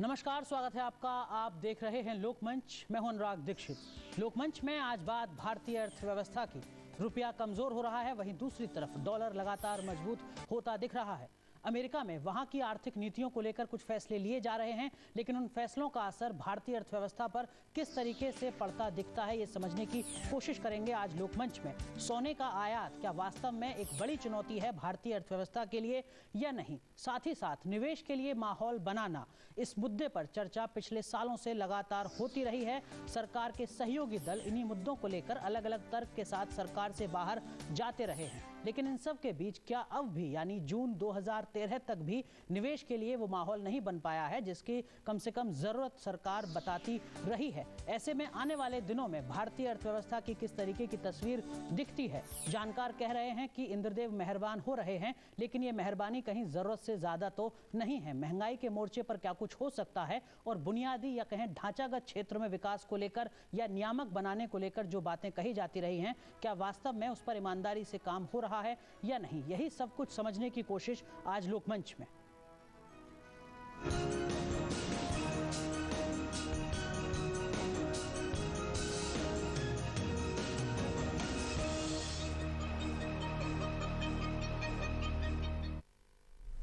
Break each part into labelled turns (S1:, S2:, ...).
S1: नमस्कार, स्वागत है आपका। आप देख रहे हैं लोकमंच। मैं हूं अनुराग दीक्षित। लोकमंच में आज बात भारतीय अर्थव्यवस्था की। रुपया कमजोर हो रहा है, वहीं दूसरी तरफ डॉलर लगातार मजबूत होता दिख रहा है। अमेरिका में वहां की आर्थिक नीतियों को लेकर कुछ फैसले लिए जा रहे हैं, लेकिन उन फैसलों का असर भारतीय अर्थव्यवस्था पर किस तरीके से पड़ता दिखता है, ये समझने की कोशिश करेंगे आज लोकमंच में। सोने का आयात क्या वास्तव में एक बड़ी चुनौती है भारतीय अर्थव्यवस्था के लिए या नहीं? साथ ही साथ निवेश के लिए माहौल बनाना, इस मुद्दे पर चर्चा पिछले सालों से लगातार होती रही है। सरकार के सहयोगी दल इन्हीं मुद्दों को लेकर अलग अलग तर्क के साथ सरकार से बाहर जाते रहे हैं, लेकिन इन सब के बीच क्या अब भी यानी जून 2013 तक भी निवेश के लिए वो माहौल नहीं बन पाया है जिसकी कम से कम जरूरत सरकार बताती रही है? ऐसे में आने वाले दिनों में भारतीय अर्थव्यवस्था की किस तरीके की तस्वीर दिखती है? जानकार कह रहे हैं कि इंद्रदेव मेहरबान हो रहे हैं, लेकिन ये मेहरबानी कहीं जरूरत से ज्यादा तो नहीं है। महंगाई के मोर्चे पर क्या कुछ हो सकता है? और बुनियादी या कहें ढांचागत क्षेत्र में विकास को लेकर या नियामक बनाने को लेकर जो बातें कही जाती रही हैं, क्या वास्तव में उस पर ईमानदारी से काम हो रहा है या नहीं? यही सब कुछ समझने की कोशिश आज लोकमंच में।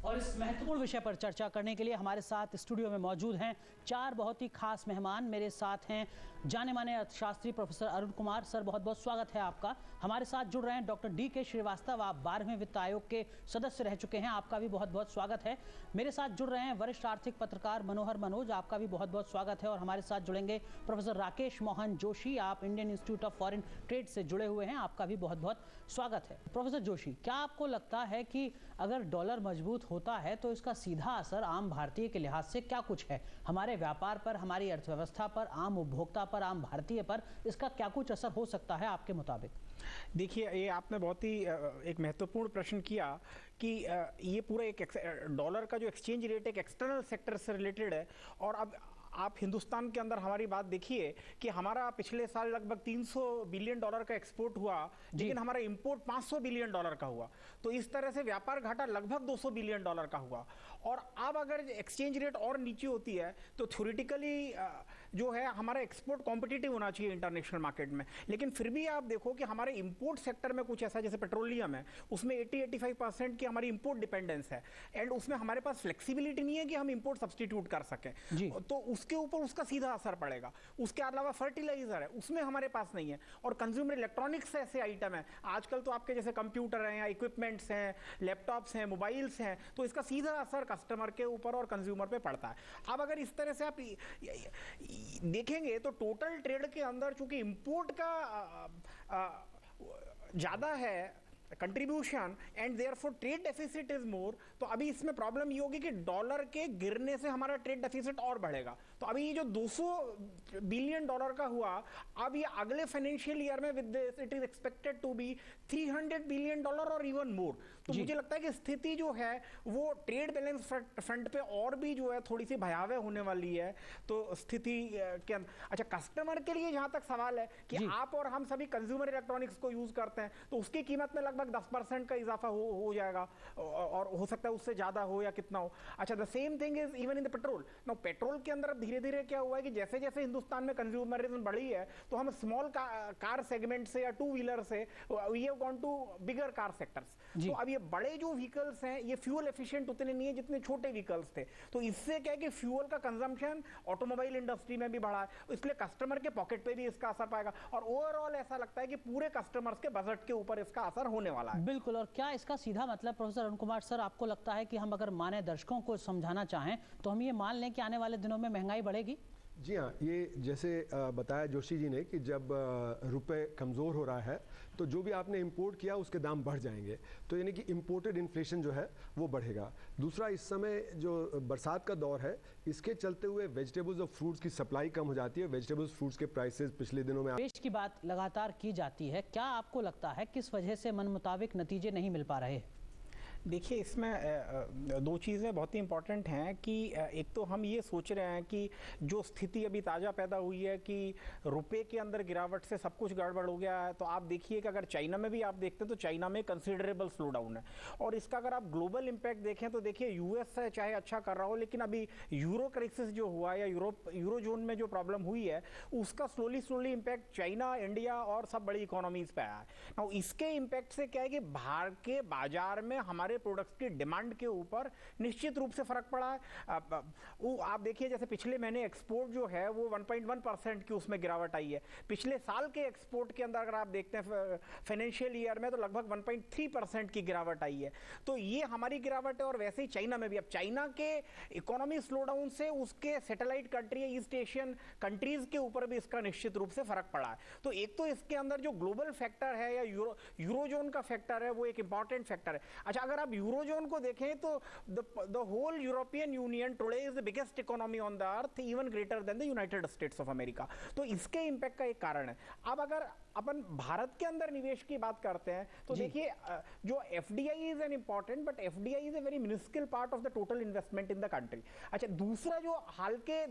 S1: और इस महत्वपूर्ण विषय पर चर्चा करने के लिए हमारे साथ स्टूडियो में मौजूद हैं चार बहुत ही खास मेहमान। मेरे साथ हैं जाने माने अर्थशास्त्री प्रोफेसर अरुण कुमार। सर, बहुत बहुत स्वागत है आपका। हमारे साथ जुड़ रहे हैं डॉक्टर डी.के. श्रीवास्तव, आप 12वें वित्त आयोग के सदस्य रह चुके हैं, आपका भी बहुत बहुत स्वागत है। मेरे साथ जुड़ रहे हैं वरिष्ठ आर्थिक पत्रकार मनोहर मनोज, आपका भी बहुत बहुत स्वागत है। और हमारे साथ जुड़ेंगे प्रोफेसर राकेश मोहन जोशी, आप Indian institute of foreign trade से जुड़े हुए हैं, आपका भी बहुत बहुत स्वागत है। प्रोफेसर जोशी, क्या आपको लगता है कि अगर डॉलर मजबूत होता है तो इसका सीधा असर आम भारतीय के लिहाज से क्या कुछ है? हमारे व्यापार पर, हमारी अर्थव्यवस्था पर, आम उपभोक्ता पर, आम भारतीय पर इसका क्या कुछ असर हो सकता है आपके मुताबिक?
S2: देखिए, ये आपने बहुत ही एक महत्वपूर्ण प्रश्न किया कि ये पूरा एक डॉलर का जो एक्सचेंज रेट एक एक्सटर्नल सेक्टर से रिलेटेड है। और अब आप हिंदुस्तान के अंदर हमारी बात देखिए कि हमारा पिछले साल लगभग 300 बिलियन डॉलर का एक्सपोर्ट हुआ, लेकिन हमारा इंपोर्ट 500 बिलियन डॉलर का हुआ। तो इस तरह से व्यापार घाटा लगभग 200 बिलियन डॉलर का हुआ। और अब अगर एक्सचेंज रेट और नीचे होती है तो थ्योरेटिकली जो है हमारा एक्सपोर्ट कॉम्पिटिटिव होना चाहिए इंटरनेशनल मार्केट में। लेकिन फिर भी आप देखो कि हमारे इंपोर्ट सेक्टर में कुछ ऐसा, जैसे पेट्रोलियम है, उसमें 80-85% की हमारी इंपोर्ट डिपेंडेंस है, एंड उसमें हमारे पास फ्लेक्सिबिलिटी नहीं है कि हम इंपोर्ट सब्सटीट्यूट कर सकें, तो उसके ऊपर उसका सीधा असर पड़ेगा। उसके अलावा फर्टिलाइजर है, उसमें हमारे पास नहीं है। और कंज्यूमर इलेक्ट्रॉनिक्स ऐसे आइटम है आजकल, तो आपके जैसे कंप्यूटर हैं या इक्विपमेंट्स हैं, लैपटॉप्स हैं, मोबाइल्स हैं, तो इसका सीधा असर कस्टमर के ऊपर और कंज्यूमर पे पड़ता है। अब अगर इस तरह से आप देखेंगे तो टोटल ट्रेड के अंदर चूंकि इंपोर्ट का ज्यादा है contribution and therefore trade deficit is more, तो अभी इसमें प्रॉब्लम ये होगी कि डॉलर के गिरने से हमारा ट्रेड डेफिसिट और बढ़ेगा। तो अभी ये जो 200 बिलियन डॉलर का हुआ, अब ये अगले फाइनेंशियल ईयर में with this it is expected to be 300 billion dollar और इवन मोर। तो मुझे लगता है कि स्थिति जो है वो ट्रेड बैलेंस फ्रंट पे और भी जो है थोड़ी सी भयावह होने वाली है। तो स्थिति के अच्छा, कस्टमर के लिए जहां तक सवाल है कि आप और हम सभी कंज्यूमर इलेक्ट्रॉनिक्स को यूज करते हैं, तो उसकी कीमत में लगभग 10% का इजाफा हो जाएगा, और हो सकता है उससे ज्यादा हो या कितना हो। अच्छा, the same thing is even in the petrol. Now petrol के अंदर धीरे धीरे क्या हुआ है कि जैसे जैसे हिंदुस्तान में कंज्यूमरिज्म बढ़ी है, तो हम स्मॉल कार सेगमेंट से या टू व्हीलर से we have gone to bigger car sectors. तो अब ये बड़े जो व्हीकल्स हैं ये फ्यूल एफिशिएंट उतने नहीं है जितने छोटे व्हीकल्स थे। तो इससे क्या है कि फ्यूल का कंजम्पशन ऑटोमोबाइल इंडस्ट्री में भी बढ़ा है, इसलिए कस्टमर के पॉकेट पे भी इसका असर पाएगा। और ओवरऑल ऐसा लगता है कि पूरे कस्टमर्स के बजट के ऊपर इसका असर होने वाला है।
S1: बिल्कुल। और क्या इसका सीधा मतलब प्रोफेसर अरुण कुमार सर, आपको लगता है कि हम अगर माने दर्शकों को समझाना चाहें तो हम ये मान लें कि आने वाले दिनों में महंगाई बढ़ेगी?
S3: जी हाँ, ये जैसे बताया जोशी जी ने कि जब रुपए कमज़ोर हो रहा है तो जो भी आपने इंपोर्ट किया उसके दाम बढ़ जाएंगे, तो यानी कि इंपोर्टेड इन्फ्लेशन जो है वो बढ़ेगा। दूसरा, इस समय जो बरसात का दौर है, इसके चलते हुए वेजिटेबल्स और फ्रूट्स की सप्लाई कम हो जाती है। वेजिटेबल्स फ्रूट्स के प्राइसेस पिछले दिनों में
S1: निवेश की बात लगातार की जाती है, क्या आपको लगता है किस वजह से मन मुताबिक नतीजे नहीं मिल पा रहे?
S2: देखिए, इसमें दो चीज़ें बहुत ही इंपॉर्टेंट हैं कि एक तो हम ये सोच रहे हैं कि जो स्थिति अभी ताज़ा पैदा हुई है कि रुपए के अंदर गिरावट से सब कुछ गड़बड़ हो गया है, तो आप देखिए कि अगर चाइना में भी आप देखते हैं तो चाइना में कंसिडरेबल स्लो डाउन है। और इसका अगर आप ग्लोबल इम्पैक्ट देखें तो देखिए यूएस चाहे अच्छा कर रहा हो, लेकिन अभी यूरो क्राइसिस जो हुआ या यूरो जोन में जो प्रॉब्लम हुई है उसका स्लोली इम्पैक्ट चाइना, इंडिया और सब बड़ी इकोनॉमीज पे आया है। नाउ इसके इम्पैक्ट से क्या है कि बाहर के बाजार में हमारे प्रोडक्ट्स की डिमांड के ऊपर निश्चित रूप से फर्क पड़ा है। वो आप देखिए जैसे पिछले महीने एक्सपोर्ट जो है वो 1.1% की उसमें गिरावट आई है। पिछले साल के एक्सपोर्ट के अंदर अगर आप देखते हैं फाइनेंशियल ईयर में तो लगभग 1.3% की गिरावट आई है। तो ये हमारी गिरावट है और वैसे ही चाइना में भी। अब चाइना के इकोनॉमी स्लोडाउन से उसके satellite country east Asian countries के ऊपर भी इसका निश्चित रूप से फर्क पड़ा है। तो एक तो इसके अंदर जो ग्लोबल फैक्टर है या यूरोजोन का फैक्टर है वो एक इंपॉर्टेंट फैक्टर है। अच्छा, अगर आप यूरोजोन को देखें तो the whole European Union today is the biggest economy on the earth, even greater than the United States of America. तो इसके इंपैक्ट का एक कारण है। अब अगर अपन भारत के अंदर निवेश की बात करते हैं तो देखिए जो FDI is an important, but FDI is a very miniscule part of the total investment in the country. अच्छा, दूसरा जो हाल के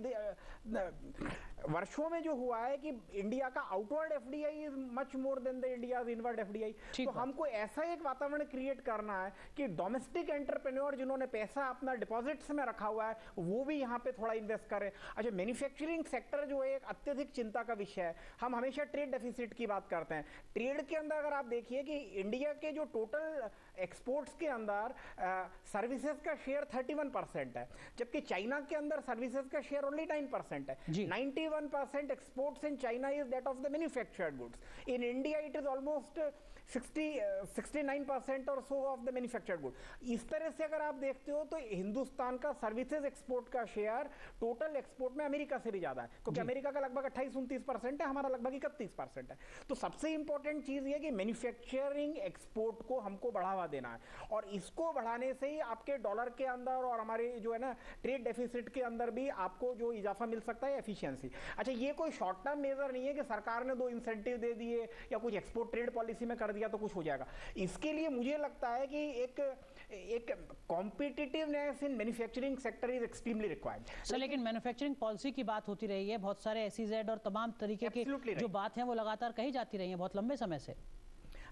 S2: वर्षों में जो हुआ है कि इंडिया का outward FDI is much more than the India's inward FDI. तो हमको ऐसा एक वातावरण क्रिएट करना है कि डोमेस्टिक एंटरप्रेन्योर जिन्होंने पैसा अपना डिपॉजिट्स में रखा हुआ है वो भी यहाँ पे थोड़ा इन्वेस्ट करें। अच्छा, मैन्युफैक्चरिंग सेक्टर जो है एक अत्यधिक चिंता का विषय है। हम हमेशा ट्रेड डेफिसिट की बात करते हैं। ट्रेड के अंदर अगर आप देखिए कि इंडिया के जो टोटल एक्सपोर्ट्स के अंदर सर्विसेज का शेयर 31% है, जबकि चाइना के अंदर सर्विसेज का शेयर ओनली 9% है। 91% exports in China is that of the manufactured goods. In India it is almost 69% और सो ऑफ द मैन्युफैक्चर्ड गुड। इस तरह से अगर आप देखते हो तो हिंदुस्तान का सर्विसेज एक्सपोर्ट का शेयर टोटल एक्सपोर्ट में अमेरिका से भी ज्यादा है, क्योंकि अमेरिका का लगभग 28-29% है, हमारा लगभग 31% है। तो सबसे इंपॉर्टेंट चीज ये कि मैन्युफैक्चरिंग एक्सपोर्ट को हमको बढ़ावा देना है और इसको बढ़ाने से ही आपके डॉलर के अंदर और हमारे जो है ना ट्रेड डेफिसिट के अंदर भी आपको जो इजाफा मिल सकता है एफिशिएंसी। अच्छा, ये कोई शॉर्ट टर्म मेजर नहीं है कि सरकार ने 2 इंसेंटिव दे दिए या कुछ एक्सपोर्ट ट्रेड पॉलिसी में कर दिया तो कुछ हो जाएगा। इसके लिए मुझे लगता है कि एक competitiveness in manufacturing sector is extremely required.
S1: Sir, लेकिन मैन्युफैक्चरिंग पॉलिसी की बात होती रही है, बहुत सारे एसईजेड और तमाम तरीके की जो बात है वो लगातार कही जाती रही है बहुत लंबे समय से।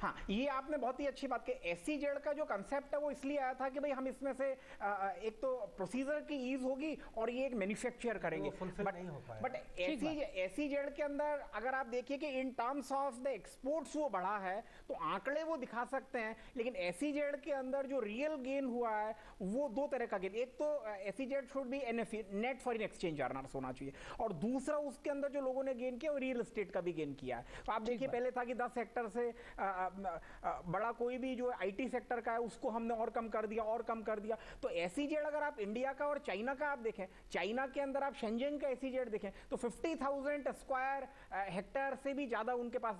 S2: हाँ, ये आपने बहुत ही अच्छी बात की। एसईजेड का जो कंसेप्ट है वो इसलिए आया था कि भाई हम इसमें से एक तो प्रोसीजर की ईज होगी और ये एक मैन्युफैक्चर करेंगे, बट एसईजेड के अंदर अगर आप देखिए कि in terms of the exports वो बढ़ा है तो आंकड़े वो दिखा सकते हैं, लेकिन एसईजेड के अंदर जो रियल गेन हुआ है वो 2 तरह का गेन। एक तो SEZ should be NFE, net foreign exchange earners होना चाहिए, और दूसरा उसके अंदर जो लोगों ने गेन किया वो रियल एस्टेट का भी गेन किया है। तो आप देखिए पहले था कि 10 सेक्टर से बड़ा कोई भी जो आईटी सेक्टर का है उसको हमने और कम कर दिया। तो एसईजेड अगर आप इंडिया का और चाइना का आप देखें, चाइना के अंदर आप शेंजन का एसईजेड देखें तो 50,000 स्क्वायर हेक्टेयर से भी ज्यादा उनके पास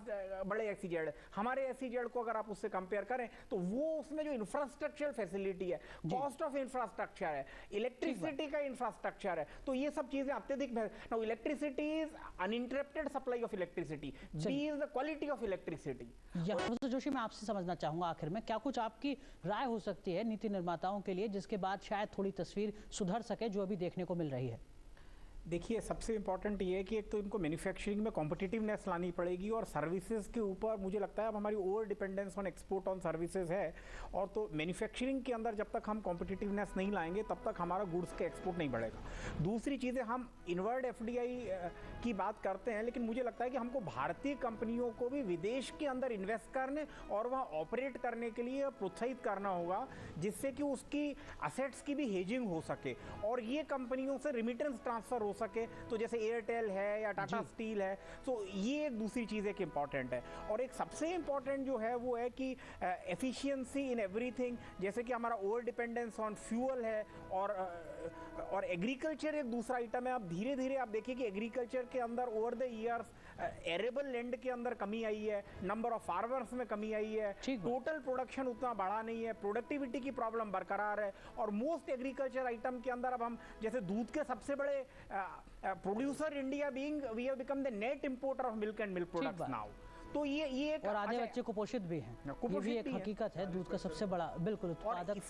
S2: बड़े एसईजेड है। हमारे एसईजेड को अगर आप उससे कंपेयर करें तो वो उसमें जो इंफ्रास्ट्रक्चर फैसिलिटी है, कॉस्ट ऑफ इंफ्रास्ट्रक्चर है, इलेक्ट्रिसिटी का इंफ्रास्ट्रक्चर है, तो ये सब चीजें अत्यधिक। Now electricity is uninterrupted supply of electricity, B is the quality of electricity.
S1: Joshi, मैं आपसे समझना चाहूंगा आखिर में क्या कुछ आपकी राय हो सकती है नीति निर्माताओं के लिए जिसके बाद शायद थोड़ी तस्वीर सुधर सके जो अभी देखने को मिल रही है?
S2: देखिए, सबसे इंपॉर्टेंट ये है कि एक तो इनको मैन्युफैक्चरिंग में कॉम्पिटिटिवनेस लानी पड़ेगी और सर्विसेज के ऊपर मुझे लगता है अब हमारी over dependence on export on services है, और तो मैन्युफैक्चरिंग के अंदर जब तक हम कॉम्पिटिटिवनेस नहीं लाएंगे तब तक हमारा गुड्स का एक्सपोर्ट नहीं बढ़ेगा। दूसरी चीज़ें, हम इनवर्ड एफडीआई की बात करते हैं, लेकिन मुझे लगता है कि हमको भारतीय कंपनियों को भी विदेश के अंदर इन्वेस्ट करने और वहाँ ऑपरेट करने के लिए प्रोत्साहित करना होगा, जिससे कि उसकी असेट्स की भी हेजिंग हो सके और ये कंपनियों से रिमिटेंस ट्रांसफर हो सके। तो जैसे एयरटेल है या टाटा स्टील है, तो ये एक दूसरी चीज़ एक इंपॉर्टेंट है। और एक सबसे इंपॉर्टेंट जो है वो है कि एफिशिएंसी इन एवरीथिंग, जैसे कि हमारा ओवर डिपेंडेंस ऑन फ्यूल है और एग्रीकल्चर एक दूसरा आइटम है। अब धीरे धीरे आप देखिए कि एग्रीकल्चर के अंदर over the years arable land के अंदर कमी आई है, नंबर ऑफ फार्मर्स में कमी आई है, टोटल प्रोडक्शन उतना बढ़ा नहीं है, प्रोडक्टिविटी की प्रॉब्लम बरकरार है, और मोस्ट एग्रीकल्चर आइटम के अंदर अब हम जैसे दूध के सबसे बड़े producer India being we have become the net importer of milk and milk products now. तो ये एक
S1: और आधे
S2: अच्छा,
S1: बच्चे कुपोषित भी हैं, ये
S2: कुपोषित
S1: भी एक
S2: भी हैं।
S1: हकीकत है। दूध का सबसे बड़ा बिल्कुल उत्पादक